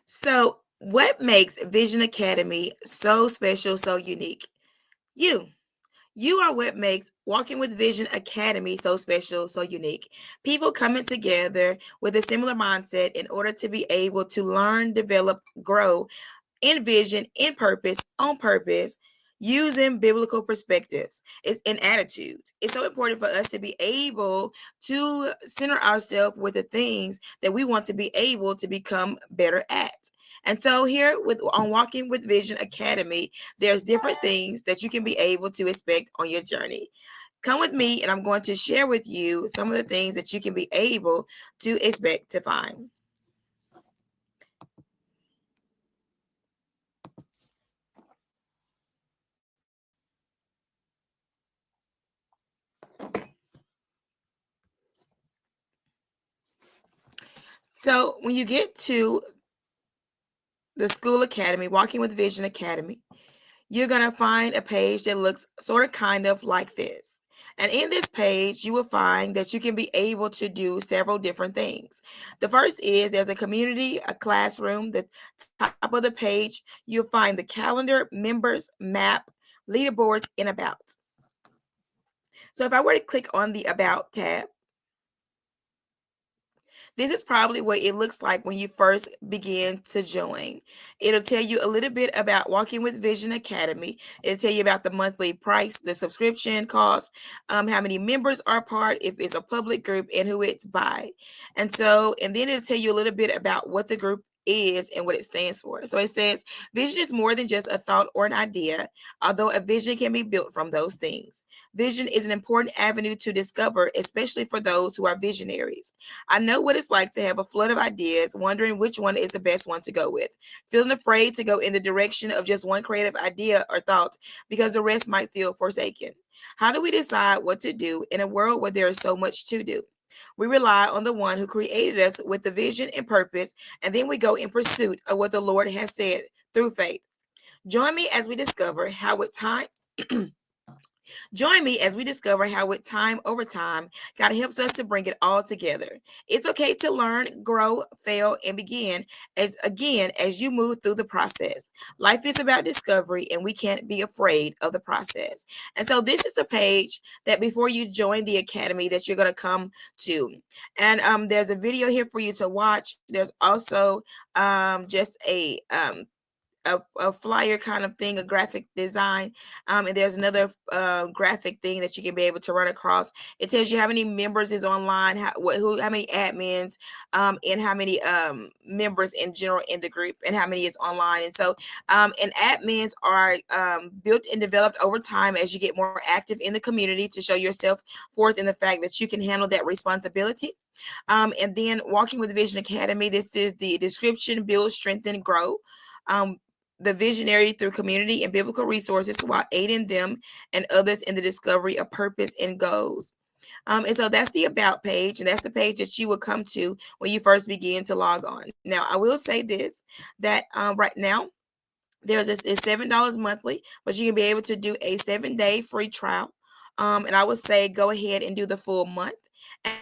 So, what makes Vision Academy so special, so unique? You. You are what makes Walking with Vision Academy so special, so unique. People coming together with a similar mindset in order to be able to learn, develop, grow in vision, in purpose, on purpose, using biblical perspectives. It's in attitudes. It's so important for us to be able to center ourselves with the things that we want to be able to become better at. And so here with on Walking with Vision Academy, there's different things that you can be able to expect on your journey. Come with me and I'm going to share with you some of the things that you can be able to expect to find. So when you get to the School Academy, Walking with Vision Academy, you're going to find a page that looks sort of kind of like this. And in this page, you will find that you can be able to do several different things. The first is there's a community, a classroom. The top of the page, you'll find the calendar, members, map, leaderboards, and about. So if I were to click on the About tab, this is probably what it looks like when you first begin to join. It'll tell you a little bit about Walking with Vision Academy. It'll tell you about the monthly price, the subscription cost, how many members are part, if it's a public group, and who it's by. And then it'll tell you a little bit about what the group is and what it stands for. So it says vision is more than just a thought or an idea, although a vision can be built from those things. Vision is an important avenue to discover, especially for those who are visionaries. I know what it's like to have a flood of ideas, wondering which one is the best one to go with, feeling afraid to go in the direction of just one creative idea or thought because the rest might feel forsaken. How do we decide what to do in a world where there is so much to do? We rely on the one who created us with the vision and purpose, and then we go in pursuit of what the Lord has said through faith. Join me as we discover how with time Join me as we discover how, with time over time, God helps us to bring it all together. It's okay to learn, grow, fail, and begin as you move through the process. Life is about discovery, and we can't be afraid of the process. And so, this is a page that before you join the academy that you're going to come to. And there's a video here for you to watch. There's also just a flyer kind of thing, a graphic design. And there's another graphic thing that you can be able to run across. It tells you how many members is online, how many admins, and how many members in general in the group, and how many is online. And admins are built and developed over time as you get more active in the community to show yourself forth in the fact that you can handle that responsibility. And then Walking with Vision Academy, this is the description: build, strengthen, grow. Um, the visionary through community and biblical resources while aiding them and others in the discovery of purpose and goals. And so that's the About page, and that's the page that you will come to when you first begin to log on. Now, I will say this, that right now, it's $7 monthly, but you can be able to do a 7-day free trial. And I would say go ahead and do the full month.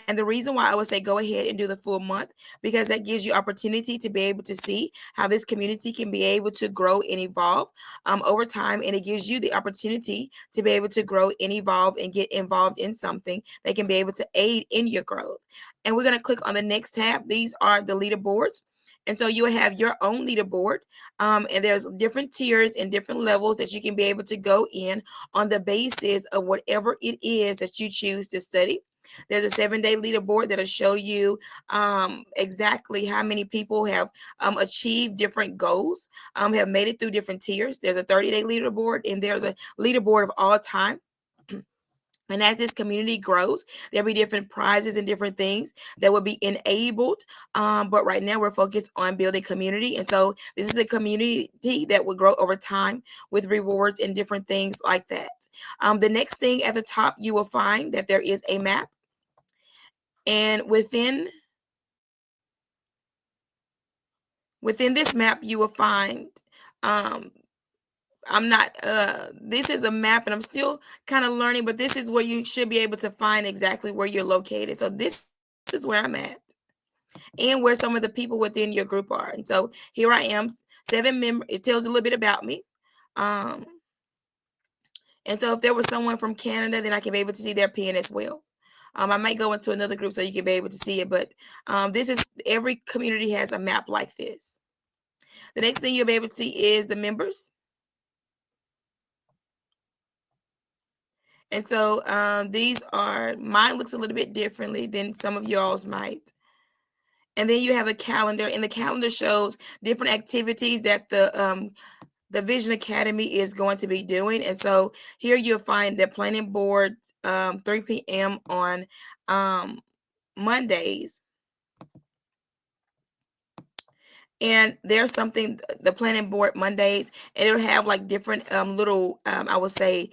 And the reason why I would say go ahead and do the full month, because that gives you opportunity to be able to see how this community can be able to grow and evolve over time. And it gives you the opportunity to be able to grow and evolve and get involved in something that can be able to aid in your growth. And we're going to click on the next tab. These are the leaderboards. And so you will have your own leaderboard, and there's different tiers and different levels that you can be able to go in on the basis of whatever it is that you choose to study. There's a 7-day leaderboard that'll show you exactly how many people have achieved different goals, have made it through different tiers. There's a 30-day leaderboard, and there's a leaderboard of all time. And as this community grows, there'll be different prizes and different things that will be enabled. But right now, we're focused on building community. And so this is a community that will grow over time with rewards and different things like that. The next thing at the top, you will find that there is a map. And within this map, you will find um, I'm not this is a map, and I'm still kind of learning, but this is where you should be able to find exactly where you're located. So this is where I'm at. and where some of the people within your group are. And so here I am, 7 members. It tells a little bit about me. Um, and so if there was someone from Canada, then I can be able to see their pin as well. I might go into another group so you can be able to see it, but this is, every community has a map like this. The next thing you'll be able to see is the members. And so these are, mine looks a little bit differently than some of y'all's might. And then you have a calendar, and the calendar shows different activities that the Vision Academy is going to be doing. And so here you'll find the planning board 3 p.m. on Mondays. And there's something, the planning board Mondays, and it'll have like different little I would say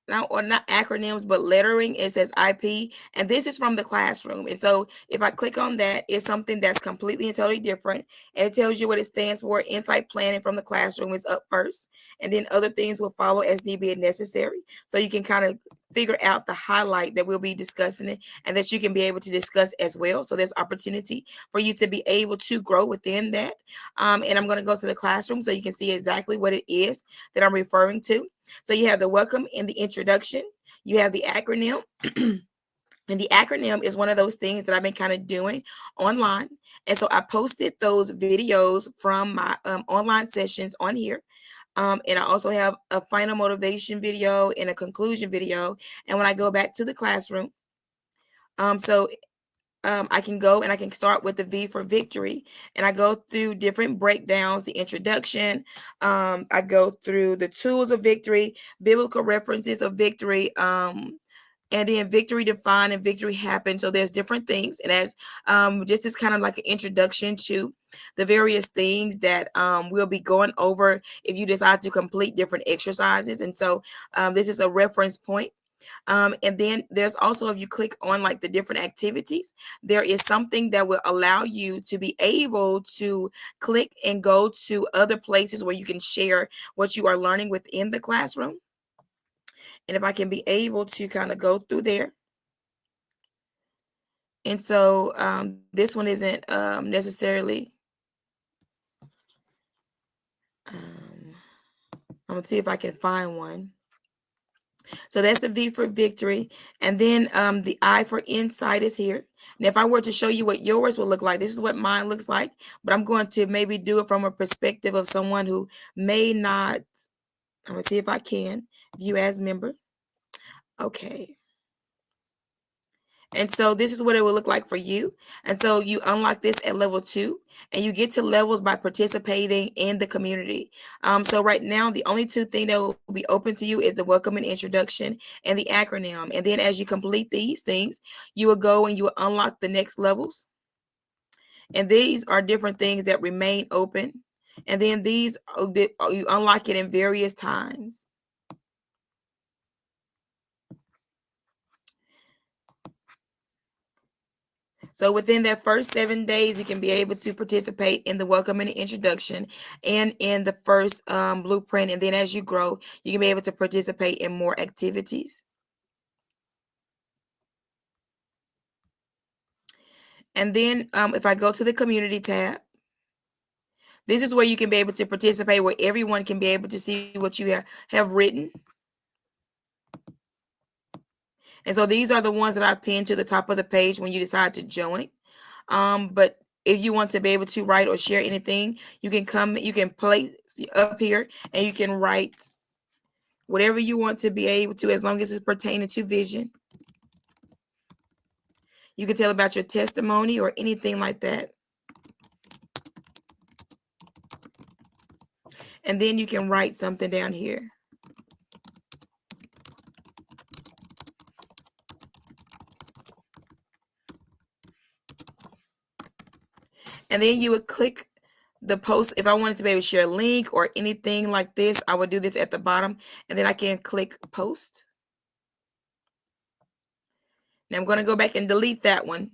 not acronyms, but lettering. It says IP, and this is from the classroom. And so if I click on that, it's something that's completely and totally different, and it tells you what it stands for. Insight planning from the classroom is up first, and then other things will follow as need be and necessary. So you can kind of figure out the highlight that we'll be discussing it, and that you can be able to discuss as well. So there's opportunity for you to be able to grow within that. And I'm going to go to the classroom so you can see exactly what it is that I'm referring to. So you have the welcome and the introduction. You have the acronym. And the acronym is one of those things that I've been kind of doing online. And so I posted those videos from my online sessions on here. And I also have a final motivation video and a conclusion video. And when I go back to the classroom, I can go and I can start with the V for victory, and I go through different breakdowns, the introduction. I go through the tools of victory, biblical references of victory, and then victory defined and victory happened. So there's different things, and as just as kind of like an introduction to the various things that we'll be going over if you decide to complete different exercises. And so this is a reference point. And then there's also, if you click on like the different activities, there is something that will allow you to be able to click and go to other places where you can share what you are learning within the classroom. And if I can be able to kind of go through there. And so this one isn't necessarily, I'm gonna see if I can find one. So that's the V for victory. And then the I for insight is here. And if I were to show you what yours would look like, this is what mine looks like. But I'm going to maybe do it from a perspective of someone who may not. I'm going to see if I can view as member. Okay. And so this is what it will look like for you. And so you unlock this at level 2, and you get to levels by participating in the community. So right now, the only 2 things that will be open to you is the welcome and introduction and the acronym. And then as you complete these things, you will go and you will unlock the next levels. And these are different things that remain open. And then these, you unlock it in various times. So within that first 7 days, you can be able to participate in the welcome and the introduction and in the first blueprint. And then as you grow, you can be able to participate in more activities. And then if I go to the community tab, this is where you can be able to participate, where everyone can be able to see what you have written. And so these are the ones that I pinned to the top of the page when you decide to join. But if you want to be able to write or share anything, you can place up here and you can write whatever you want to be able to, as long as it's pertaining to vision. You can tell about your testimony or anything like that. And then you can write something down here. And then you would click the post. If I wanted to be able to share a link or anything like this, I would do this at the bottom, and then I can click post. Now I'm going to go back and delete that one.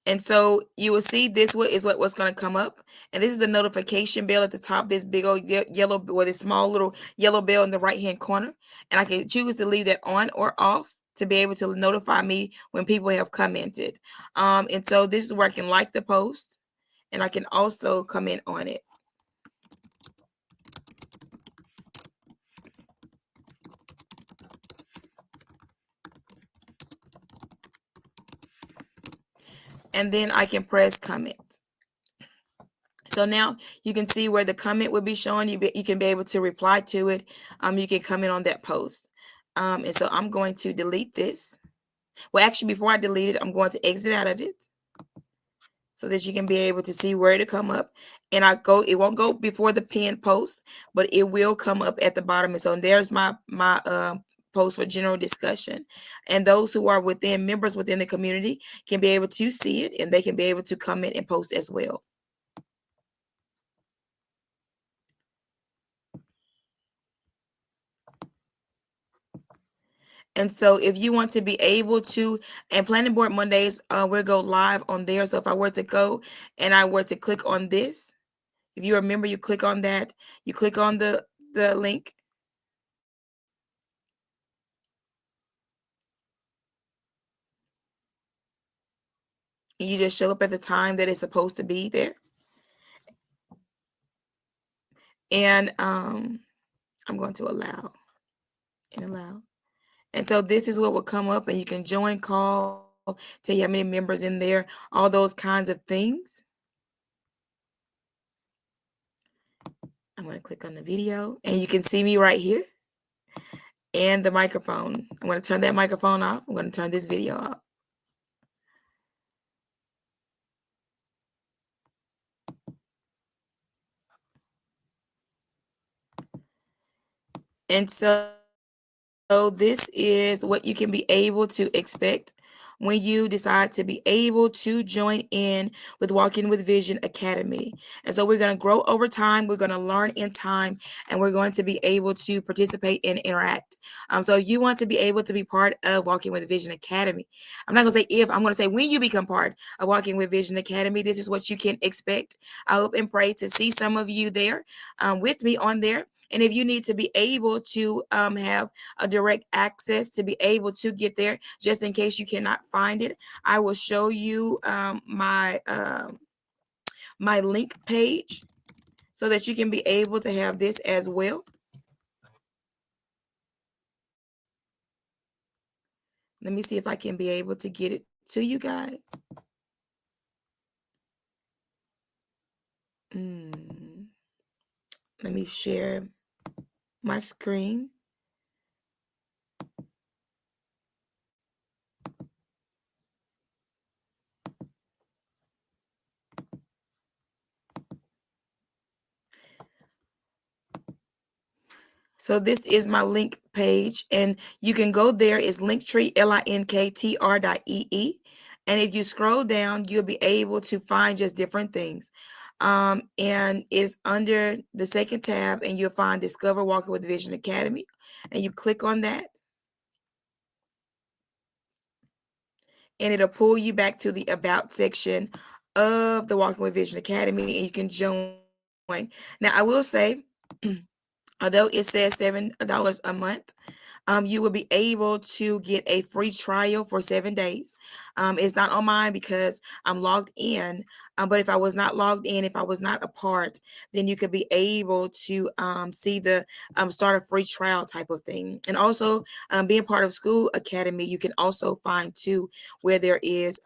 And so you will see this is what's going to come up. And this is the notification bell at the top, this big old yellow, or this small little yellow bell in the right hand corner. And I can choose to leave that on or off. to be able to notify me when people have commented. And so this is where I can like the post, and I can also comment on it. And then I can press comment. So now you can see where the comment would be showing. You can be able to reply to it. You can comment on that post. And so I'm going to delete this. Well, actually, before I delete it, I'm going to exit out of it so that you can be able to see where it'll come up. And it won't go before the pinned post, but it will come up at the bottom. And so there's my post for general discussion. And those who are members within the community can be able to see it, and they can be able to comment and post as well. And so if you want to be able to, and Planning Board Mondays, we'll go live on there. So if I were to go and I were to click on this, if you remember, you click on that, you click on the link. And you just show up at the time that it's supposed to be there. And I'm going to allow. And so this is what will come up, and you can join, call, tell you how many members in there, all those kinds of things. I'm going to click on the video, and you can see me right here and the microphone. I'm going to turn that microphone off. I'm going to turn this video off. And so this is what you can be able to expect when you decide to be able to join in with Walking with Vision Academy. And so we're going to grow over time. We're going to learn in time, and we're going to be able to participate and interact. So if you want to be able to be part of Walking with Vision Academy, I'm not going to say if, I'm going to say when you become part of Walking with Vision Academy, this is what you can expect. I hope and pray to see some of you there with me on there. And if you need to be able to have a direct access to be able to get there, just in case you cannot find it, I will show you my link page so that you can be able to have this as well. Let me see if I can be able to get it to you guys. Let me share my screen. So this is my link page, and you can go there. It's Linktree, linktr.ee. And if you scroll down, you'll be able to find just different things. And it's under the second tab, and you'll find Discover Walking with Vision Academy. And you click on that, and it'll pull you back to the About section of the Walking with Vision Academy, and you can join. Now, I will say, although it says $7 a month, you will be able to get a free trial for 7 days. It's not on mine because I'm logged in. But if I was not logged in, if I was not a part, then you could be able to see the start a free trial type of thing. And also being part of School Academy, you can also find too where there is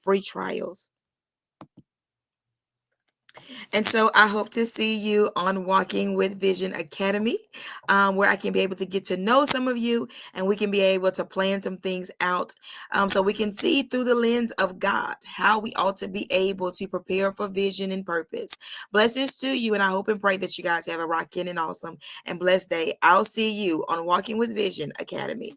free trials. And so I hope to see you on Walking with Vision Academy, where I can be able to get to know some of you, and we can be able to plan some things out so we can see through the lens of God how we ought to be able to prepare for vision and purpose. Blessings to you, and I hope and pray that you guys have a rocking and awesome and blessed day. I'll see you on Walking with Vision Academy.